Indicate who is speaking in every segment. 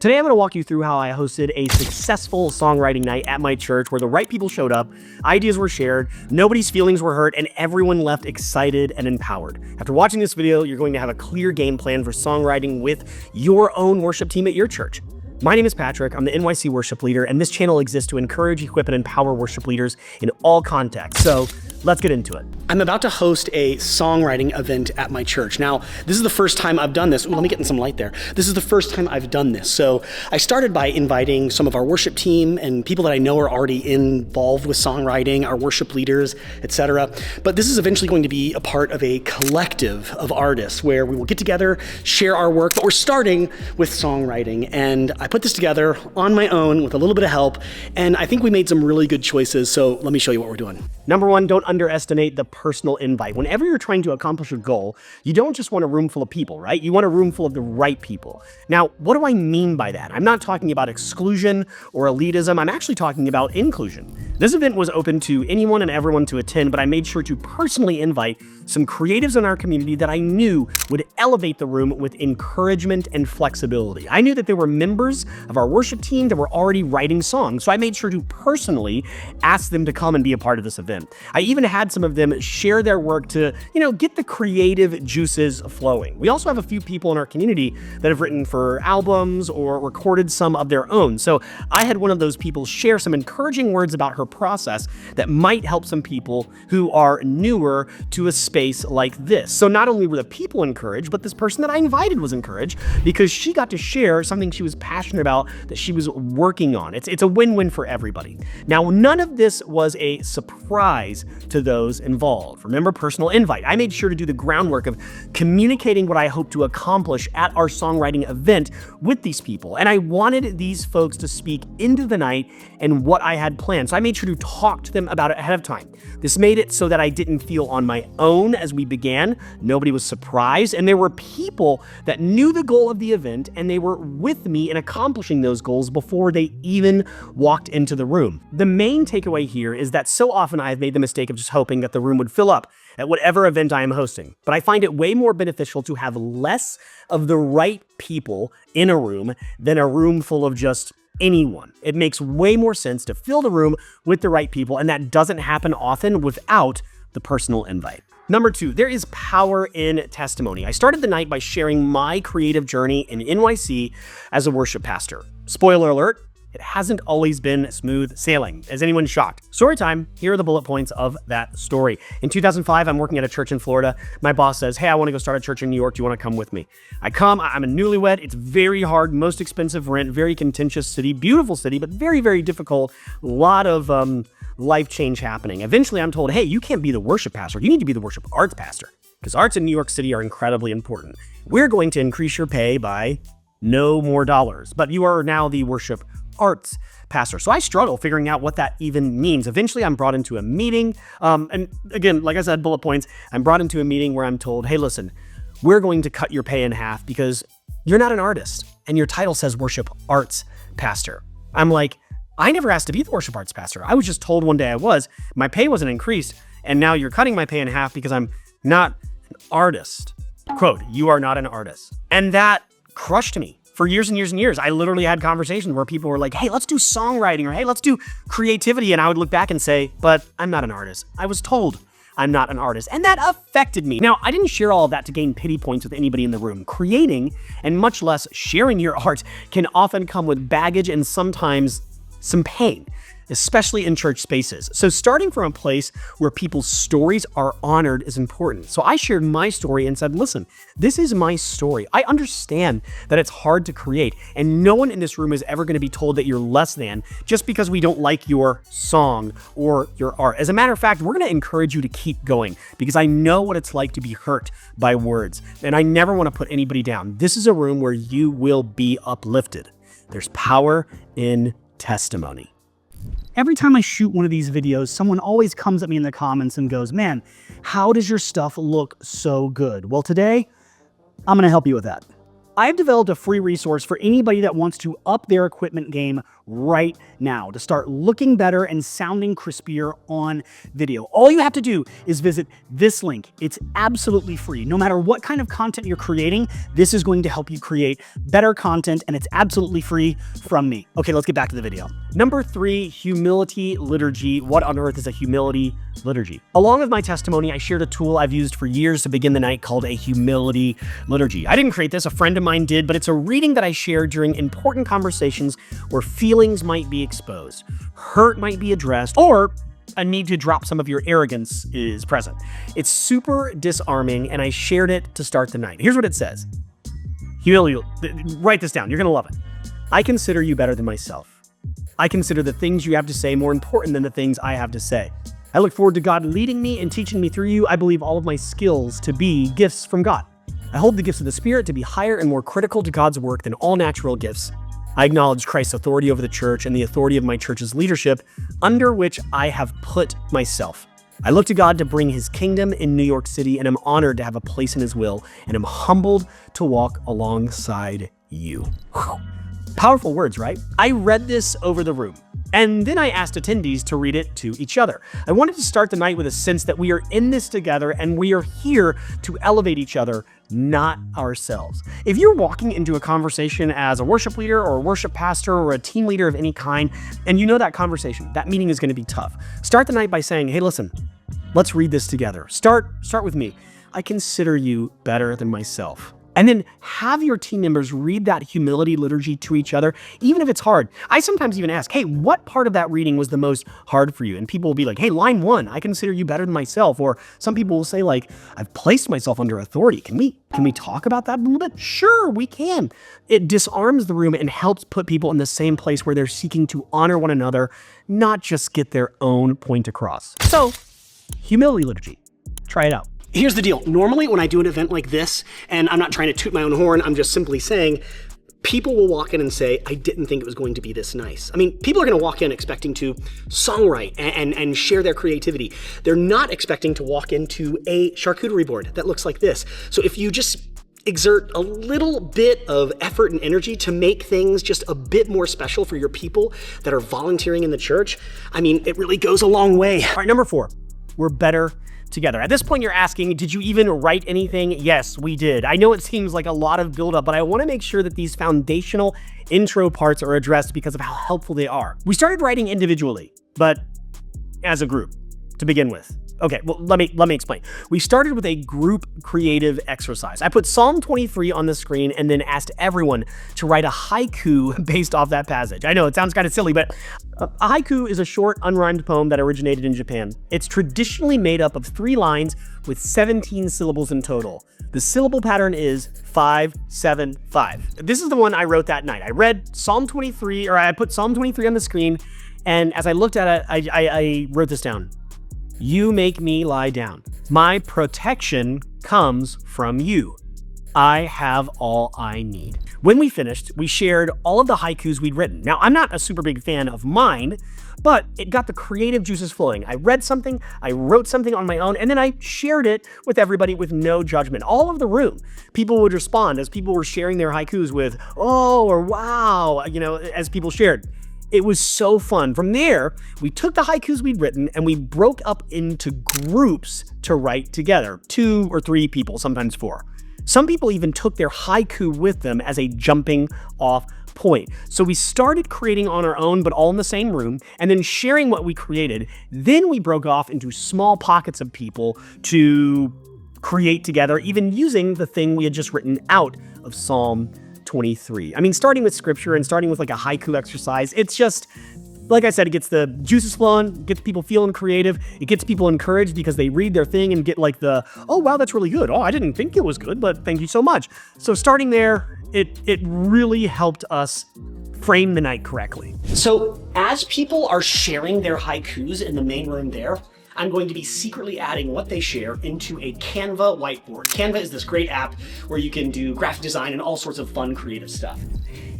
Speaker 1: Today I'm going to walk you through how I hosted a successful songwriting night at my church where the right people showed up, ideas were shared, nobody's feelings were hurt, and everyone left excited and empowered. After watching this video, you're going to have a clear game plan for songwriting with your own worship team at your church. My name is Patrick, I'm the NYC worship leader, and this channel exists to encourage, equip, and empower worship leaders in all contexts. So let's get into it. I'm about to host a songwriting event at my church. Now, this is the first time I've done this. Ooh, let me get in some light there. This is the first time I've done this. So I started by inviting some of our worship team and people that I know are already involved with songwriting, our worship leaders, etc. But this is eventually going to be a part of a collective of artists where we will get together, share our work, but we're starting with songwriting. And I put this together on my own with a little bit of help, and I think we made some really good choices. So let me show you what we're doing. Number one, don't underestimate the personal invite. Whenever you're trying to accomplish a goal, you don't just want a room full of people, right? You want a room full of the right people. Now, what do I mean by that? I'm not talking about exclusion or elitism. I'm actually talking about inclusion. This event was open to anyone and everyone to attend, but I made sure to personally invite some creatives in our community that I knew would elevate the room with encouragement and flexibility. I knew that there were members of our worship team that were already writing songs, so I made sure to personally ask them to come and be a part of this event. I even had some of them share their work to, get the creative juices flowing. We also have a few people in our community that have written for albums or recorded some of their own. So I had one of those people share some encouraging words about her process that might help some people who are newer to a space like this. So not only were the people encouraged, but this person that I invited was encouraged because she got to share something she was passionate about that she was working on. It's a win-win for everybody. Now, none of this was a surprise to those involved. Remember, personal invite. I made sure to do the groundwork of communicating what I hope to accomplish at our songwriting event with these people. And I wanted these folks to speak into the night and what I had planned. So I made sure to talk to them about it ahead of time. This made it so that I didn't feel on my own as we began. Nobody was surprised, and there were people that knew the goal of the event, and they were with me in accomplishing those goals before they even walked into the room. The main takeaway here is that so often I have made the mistake of just hoping that the room would fill up at whatever event I am hosting. But I find it way more beneficial to have less of the right people in a room than a room full of just anyone. It makes way more sense to fill the room with the right people, and that doesn't happen often without the personal invite. Number two, there is power in testimony. I started the night by sharing my creative journey in NYC as a worship pastor. Spoiler alert, it hasn't always been smooth sailing. Is anyone shocked? Story time, here are the bullet points of that story. In 2005, I'm working at a church in Florida. My boss says, hey, I want to go start a church in New York. Do you want to come with me? I come, I'm a newlywed. It's very hard, most expensive rent, very contentious city, beautiful city, but very, very difficult. A lot of life change happening. Eventually, I'm told, hey, you can't be the worship pastor. You need to be the worship arts pastor because arts in New York City are incredibly important. We're going to increase your pay by no more dollars, but you are now the worship arts pastor. So I struggle figuring out what that even means. Eventually, I'm brought into a meeting. And again, like I said, bullet points, I'm brought into a meeting where I'm told, hey, listen, we're going to cut your pay in half because you're not an artist and your title says worship arts pastor. I'm like, I never asked to be the worship arts pastor. I was just told one day I was. My pay wasn't increased. And now you're cutting my pay in half because I'm not an artist. Quote, you are not an artist. And that crushed me. For years and years and years, I literally had conversations where people were like, hey, let's do songwriting, or hey, let's do creativity. And I would look back and say, but I'm not an artist. I was told I'm not an artist. And that affected me. Now, I didn't share all of that to gain pity points with anybody in the room. Creating, and much less sharing your art, can often come with baggage and sometimes some pain, especially in church spaces. So starting from a place where people's stories are honored is important. So I shared my story and said, listen, this is my story. I understand that it's hard to create, and no one in this room is ever going to be told that you're less than just because we don't like your song or your art. As a matter of fact, we're going to encourage you to keep going because I know what it's like to be hurt by words, and I never want to put anybody down. This is a room where you will be uplifted. There's power in testimony. Every time I shoot one of these videos, someone always comes at me in the comments and goes, man, how does your stuff look so good? Well, today, I'm going to help you with that. I've developed a free resource for anybody that wants to up their equipment game right now to start looking better and sounding crispier on video. All you have to do is visit this link. It's absolutely free. No matter what kind of content you're creating, this is going to help you create better content, and it's absolutely free from me. Okay, let's get back to the video. Number 3, humility liturgy. What on earth is a humility liturgy? Along with my testimony, I shared a tool I've used for years to begin the night called a humility liturgy. I didn't create this, a friend of mine did, but it's a reading that I share during important conversations where feelings might be exposed, hurt might be addressed, or a need to drop some of your arrogance is present. It's super disarming, and I shared it to start the night. Here's what it says. Humility, write this down, you're gonna love it. I consider you better than myself. I consider the things you have to say more important than the things I have to say. I look forward to God leading me and teaching me through you. I believe all of my skills to be gifts from God. I hold the gifts of the Spirit to be higher and more critical to God's work than all natural gifts. I acknowledge Christ's authority over the church and the authority of my church's leadership, under which I have put myself. I look to God to bring his kingdom in New York City, and am honored to have a place in his will, and am humbled to walk alongside you. Whew. Powerful words, right? I read this over the room, and then I asked attendees to read it to each other. I wanted to start the night with a sense that we are in this together, and we are here to elevate each other, not ourselves. If you're walking into a conversation as a worship leader or a worship pastor or a team leader of any kind, and you know that conversation, that meeting is going to be tough, start the night by saying, hey, listen, let's read this together. Start with me. I consider you better than myself. And then have your team members read that humility liturgy to each other, even if it's hard. I sometimes even ask, hey, what part of that reading was the most hard for you? And people will be like, hey, line 1, I consider you better than myself. Or some people will say like, I've placed myself under authority. Can we talk about that a little bit? Sure, we can. It disarms the room and helps put people in the same place where they're seeking to honor one another, not just get their own point across. So, humility liturgy, try it out.
Speaker 2: Here's the deal. Normally when I do an event like this, and I'm not trying to toot my own horn, I'm just simply saying, people will walk in and say, I didn't think it was going to be this nice. I mean, people are going to walk in expecting to songwrite and share their creativity. They're not expecting to walk into a charcuterie board that looks like this. So if you just exert a little bit of effort and energy to make things just a bit more special for your people that are volunteering in the church, I mean, it really goes a long way.
Speaker 1: All right, number 4, we're better together. At this point, you're asking, did you even write anything? Yes, we did. I know it seems like a lot of buildup, but I want to make sure that these foundational intro parts are addressed because of how helpful they are. We started writing individually, but as a group to begin with. Okay, well, let me explain. We started with a group creative exercise. I put Psalm 23 on the screen and then asked everyone to write a haiku based off that passage. I know it sounds kind of silly, but a haiku is a short, unrhymed poem that originated in Japan. It's traditionally made up of 3 lines with 17 syllables in total. The syllable pattern is 5, 7, 5. This is the one I wrote that night. I read Psalm 23, or I put Psalm 23 on the screen, and as I looked at it, I wrote this down. You make me lie down. My protection comes from you. I have all I need. When we finished, we shared all of the haikus we'd written. Now, I'm not a super big fan of mine, but it got the creative juices flowing. I read something, I wrote something on my own, and then I shared it with everybody with no judgment. All of the room, people would respond as people were sharing their haikus with, oh, or wow, as people shared. It was so fun. From there, we took the haikus we'd written and we broke up into groups to write together. 2 or 3 people, sometimes 4. Some people even took their haiku with them as a jumping off point. So we started creating on our own, but all in the same room, and then sharing what we created. Then we broke off into small pockets of people to create together, even using the thing we had just written out of Psalm 23. I mean, starting with scripture and starting with like a haiku exercise, it's just, like I said, it gets the juices flowing, gets people feeling creative, it gets people encouraged because they read their thing and get like the, oh wow, that's really good. Oh, I didn't think it was good, but thank you so much. So starting there, it really helped us frame the night correctly.
Speaker 2: So as people are sharing their haikus in the main room there, I'm going to be secretly adding what they share into a Canva whiteboard. Canva is this great app where you can do graphic design and all sorts of fun, creative stuff.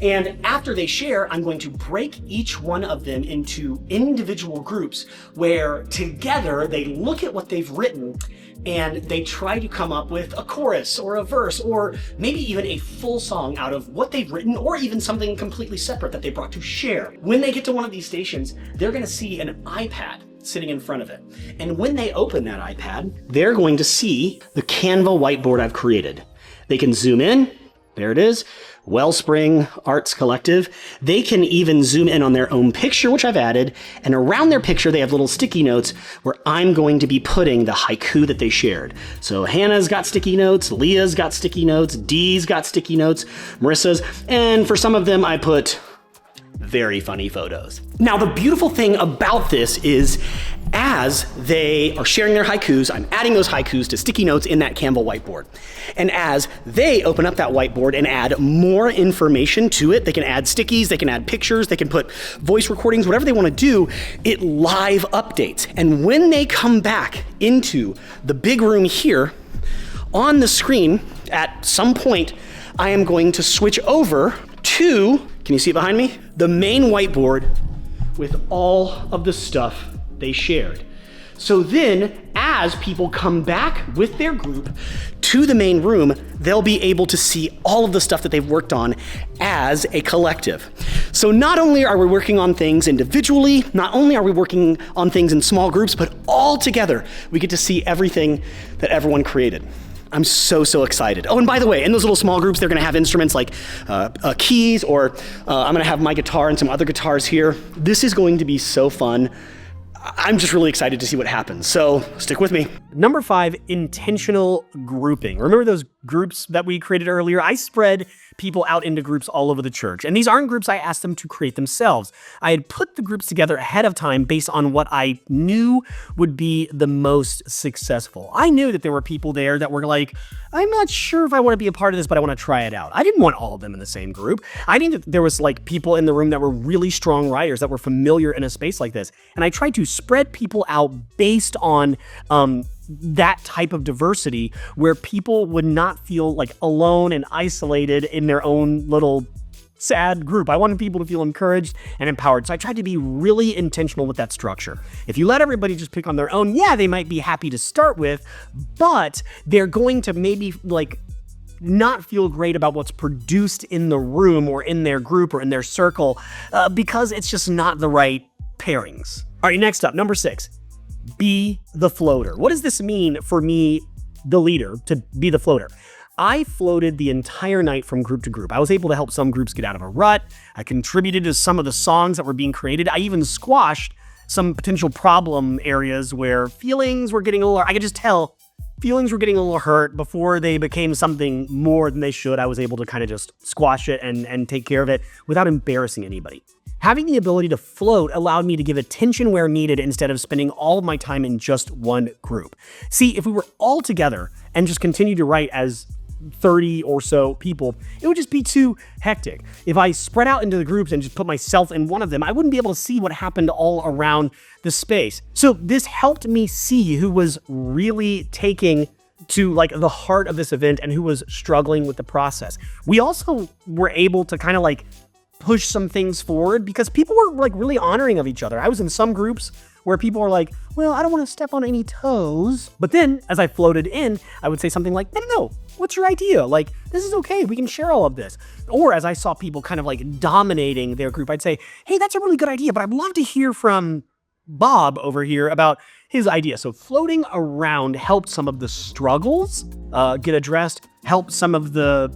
Speaker 2: And after they share, I'm going to break each one of them into individual groups where together they look at what they've written, and they try to come up with a chorus or a verse or maybe even a full song out of what they've written, or even something completely separate that they brought to share. When they get to one of these stations, they're going to see an iPad sitting in front of it. And when they open that iPad, they're going to see the Canva whiteboard I've created. They can zoom in. There it is. Wellspring Arts Collective. They can even zoom in on their own picture, which I've added. And around their picture, they have little sticky notes where I'm going to be putting the haiku that they shared. So Hannah's got sticky notes, Leah's got sticky notes, Dee's got sticky notes, Marissa's, and for some of them, I put very funny photos. Now, the beautiful thing about this is as they are sharing their haikus, I'm adding those haikus to sticky notes in that Canva whiteboard. And as they open up that whiteboard and add more information to it, they can add stickies, they can add pictures, they can put voice recordings, whatever they want to do, it live updates. And when they come back into the big room here, on the screen, at some point, I am going to switch over to, can you see it behind me? The main whiteboard with all of the stuff they shared. So then, as people come back with their group to the main room, they'll be able to see all of the stuff that they've worked on as a collective. So not only are we working on things individually, not only are we working on things in small groups, but all together, we get to see everything that everyone created. I'm so excited. Oh, and by the way, in those little small groups, they're gonna have instruments like keys, or I'm gonna have my guitar and some other guitars here. This is going to be so fun. I'm just really excited to see what happens. So stick with me.
Speaker 1: Number 5, intentional grouping. Remember those groups that we created earlier? I spread people out into groups all over the church. And these aren't groups I asked them to create themselves. I had put the groups together ahead of time based on what I knew would be the most successful. I knew that there were people there that were like, I'm not sure if I want to be a part of this, but I want to try it out. I didn't want all of them in the same group. I knew that there was like people in the room that were really strong writers that were familiar in a space like this. And I tried to spread people out based on that type of diversity where people would not feel like alone and isolated in their own little sad group. I wanted people to feel encouraged and empowered. So I tried to be really intentional with that structure. If you let everybody just pick on their own, yeah, they might be happy to start with, but they're going to maybe like not feel great about what's produced in the room or in their group or in their circle because it's just not the right pairings. All right, next up, number 6. Be the floater. What does this mean for me, the leader, to be the floater? I floated the entire night from group to group. I was able to help some groups get out of a rut. I contributed to some of the songs that were being created. I even squashed some potential problem areas where feelings were getting a little, I could just tell feelings were getting a little hurt before they became something more than they should. I was able to kind of just squash it and take care of it without embarrassing anybody. Having the ability to float allowed me to give attention where needed instead of spending all of my time in just one group. See, if we were all together and just continued to write as 30 or so people, it would just be too hectic. If I spread out into the groups and just put myself in one of them, I wouldn't be able to see what happened all around the space. So this helped me see who was really taking to like the heart of this event and who was struggling with the process. We also were able to kind of like push some things forward because people were like really honoring of each other. I was in some groups where people were like, well, I don't want to step on any toes. But then as I floated in, I would say something like, no, what's your idea? Like, this is okay. We can share all of this. Or as I saw people kind of like dominating their group, I'd say, hey, that's a really good idea, but I'd love to hear from Bob over here about his idea. So floating around helped some of the struggles get addressed, helped some of the,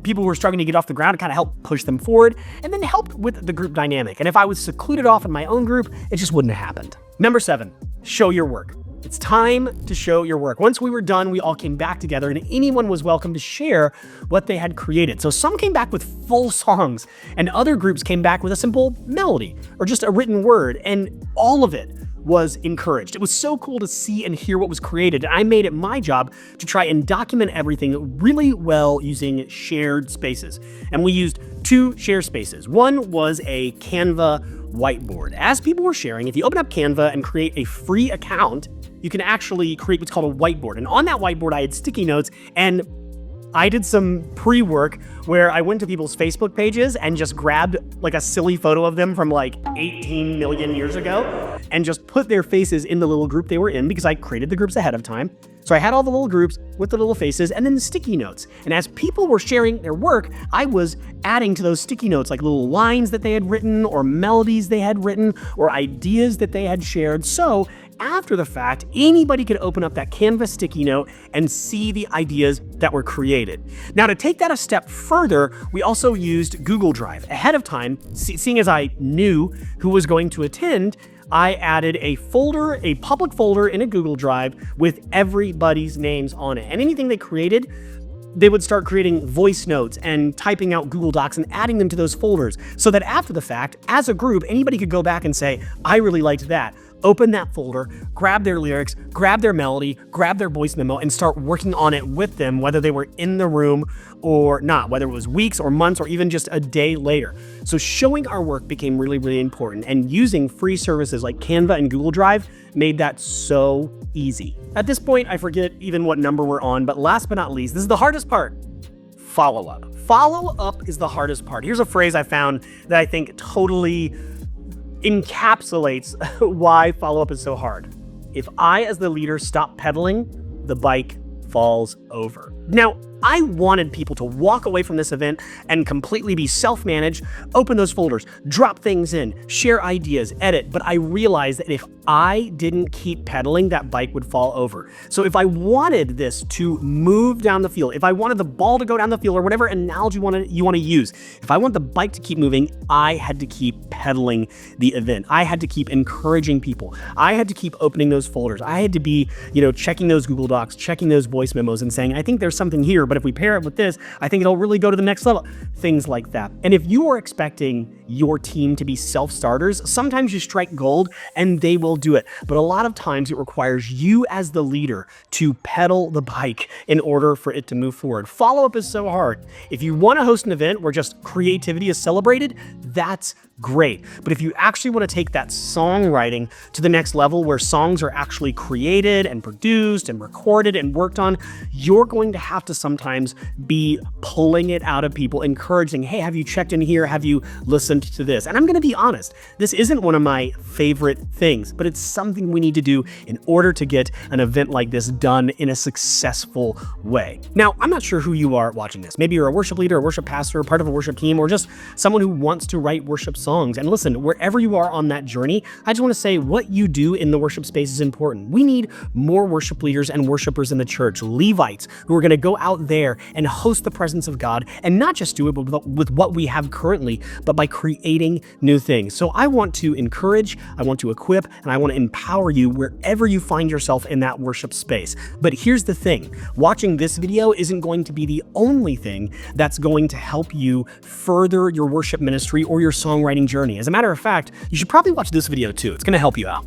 Speaker 1: people who were struggling to get off the ground, kind of helped push them forward, and then helped with the group dynamic. And if I was secluded off in my own group, it just wouldn't have happened. Number 7, show your work. It's time to show your work. Once we were done, we all came back together and anyone was welcome to share what they had created. So some came back with full songs and other groups came back with a simple melody or just a written word, and all of it was encouraged. It was so cool to see and hear what was created. And I made it my job to try and document everything really well using shared spaces. And we used 2 shared spaces. One was a Canva whiteboard. As people were sharing, if you open up Canva and create a free account, you can actually create what's called a whiteboard. And on that whiteboard, I had sticky notes and I did some pre-work where I went to people's Facebook pages and just grabbed like a silly photo of them from like 18 million years ago and just put their faces in the little group they were in because I created the groups ahead of time. So I had all the little groups with the little faces and then the sticky notes. And as people were sharing their work, I was adding to those sticky notes like little lines that they had written or melodies they had written or ideas that they had shared. So after the fact, anybody could open up that Canvas sticky note and see the ideas that were created. Now, to take that a step further, we also used Google Drive. Ahead of time, seeing as I knew who was going to attend, I added a folder, a public folder in a Google Drive with everybody's names on it. And anything they created, they would start creating voice notes and typing out Google Docs and adding them to those folders so that after the fact, as a group, anybody could go back and say, I really liked that. Open that folder, grab their lyrics, grab their melody, grab their voice memo, and start working on it with them, whether they were in the room or not, whether it was weeks or months or even just a day later. So showing our work became really, really important, and using free services like Canva and Google Drive made that so easy. At this point, I forget even what number we're on, but last but not least, this is the hardest part. Follow-up. Follow-up is the hardest part. Here's a phrase I found that I think totally encapsulates why follow-up is so hard. If I, as the leader, stop pedaling, the bike falls over. Now, I wanted people to walk away from this event and completely be self-managed, open those folders, drop things in, share ideas, edit, but I realized that if I didn't keep pedaling, that bike would fall over. So if I wanted this to move down the field, if I wanted the ball to go down the field, or whatever analogy you want to use, if I want the bike to keep moving, I had to keep pedaling the event. I had to keep encouraging people. I had to keep opening those folders. I had to be, checking those Google Docs, checking those voice memos and saying, I think there's something here, but if we pair it with this, I think it'll really go to the next level. Things like that. And if you are expecting your team to be self-starters, sometimes you strike gold and they will do it. But a lot of times it requires you as the leader to pedal the bike in order for it to move forward. Follow-up is so hard. If you want to host an event where just creativity is celebrated, that's great. But if you actually want to take that songwriting to the next level where songs are actually created and produced and recorded and worked on, you're going to have to sometimes be pulling it out of people, encouraging, hey, have you checked in here? Have you listened to this? And I'm going to be honest, this isn't one of my favorite things, but it's something we need to do in order to get an event like this done in a successful way. Now, I'm not sure who you are watching this. Maybe you're a worship leader, a worship pastor, part of a worship team, or just someone who wants to write worship songs. And listen, wherever you are on that journey, I just want to say what you do in the worship space is important. We need more worship leaders and worshipers in the church, Levites, who are going to go out there and host the presence of God, and not just do it with what we have currently, but by creating new things. So I want to encourage, I want to equip, and I want to empower you wherever you find yourself in that worship space. But here's the thing, watching this video isn't going to be the only thing that's going to help you further your worship ministry or your songwriting journey. As a matter of fact, you should probably watch this video too. It's going to help you out.